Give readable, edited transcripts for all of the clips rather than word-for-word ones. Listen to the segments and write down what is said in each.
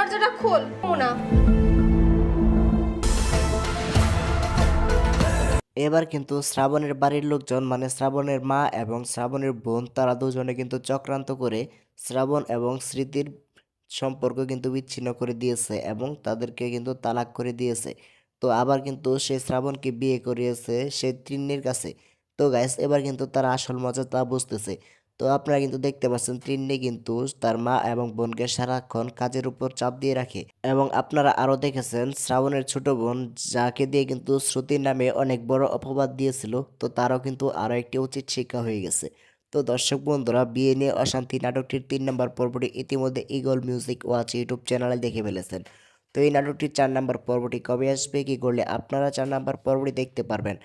দরজাটা খোল মোনা। এবার কিন্তু শ্রাবণের বাড়ির লোকজন মানে শ্রাবণের মা এবং শ্রাবণের বোন তারা দুজনে কিন্তু চক্রান্ত করে শ্রাবণ এবং স্মৃতির সম্পর্ক কিন্তু বিচ্ছিন্ন করে দিয়েছে এবং তাদেরকে কিন্তু তালাক করে দিয়েছে। তো আবার কিন্তু সে শ্রাবণকে বিয়ে করিয়েছে সে তৃণ্ণের কাছে। তো গাইস এবার কিন্তু তারা আসল মজা তা বুঝতেছে। তো আপনারা কিন্তু দেখতে পাচ্ছেন তৃণ্ণে কিন্তু তার মা এবং বোনকে সারাক্ষণ কাজের উপর চাপ দিয়ে রাখে এবং আপনারা আরও দেখেছেন শ্রাবণের ছোট বোন যাকে দিয়ে কিন্তু শ্রুতির নামে অনেক বড় অপবাদ দিয়েছিল, তো তারও কিন্তু আরও একটি উচিত শিক্ষা হয়ে গেছে। তো দর্শক বন্ধুরা, বিয়ে নিয়ে অশান্তি নাটকটির 3 নম্বর পর্বটি ইতিমধ্যে ইগল মিউজিক ওয়াচ ইউটিউব চ্যানেলে দেখে ফেলেছেন। তো এই নাটকটির 4 নম্বর পর্বটি কবে আসবে, কি করলে আপনারা 4 নম্বর পর্বটি দেখতে পারবেন,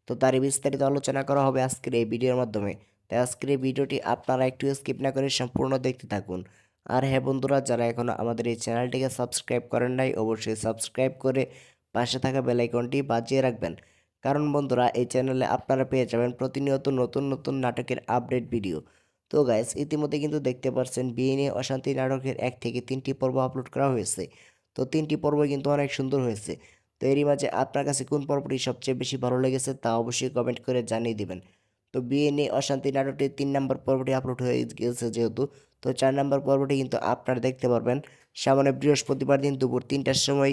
তো তারই বিস্তারিত আলোচনা করা হবে আজকের এই ভিডিওর মাধ্যমে। তাই আজকের এই ভিডিওটি আপনারা একটু স্কিপ না করে সম্পূর্ণ দেখতে থাকুন। আর হ্যাঁ বন্ধুরা, যারা এখনও আমাদের এই চ্যানেলটিকে সাবস্ক্রাইব করেন নাই অবশ্যই সাবস্ক্রাইব করে পাশে থাকা বেল আইকনটি বাজিয়ে রাখবেন, কারণ বন্ধুরা এই চ্যানেলে আপনারা পেয়ে যাবেন প্রতিনিয়ত নতুন নতুন নাটকের আপডেট ভিডিও। তো গাইস ইতিমধ্যে কিন্তু দেখতে পাচ্ছেন বিয়ে নিয়ে অশান্তি নাটকের 1 থেকে 3টি পর্ব আপলোড করা হয়েছে। তো 3টি পর্ব কিন্তু অনেক সুন্দর হয়েছে। তো এরই মাঝে আপনার কাছে কোন পর্বটি সবচেয়ে বেশি ভালো লেগেছে তা অবশ্যই কমেন্ট করে জানিয়ে দিবেন। তো বিয়ে নিয়ে অশান্তি নাটকটির 3 নম্বর পর্বটি আপলোড হয়ে গেছে যেহেতু, তো 4 নম্বর পর্বটি কিন্তু আপনারা দেখতে পারবেন সামনে বৃহস্পতিবার দিন দুপুর 3টার সময়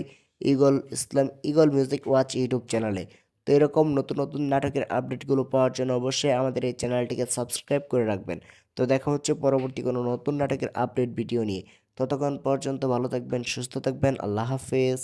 ইগল মিউজিক ওয়াচ ইউটিউব চ্যানেলে। তো এরকম নতুন নতুন নাটকের আপডেটগুলো পাওয়ার জন্য অবশ্যই আমাদের এই চ্যানেলটিকে সাবস্ক্রাইব করে রাখবেন। তো দেখা হচ্ছে পরবর্তী কোনো নতুন নাটকের আপডেট ভিডিও নিয়ে। ততক্ষণ পর্যন্ত ভালো থাকবেন, সুস্থ থাকবেন, আল্লাহ হাফেজ।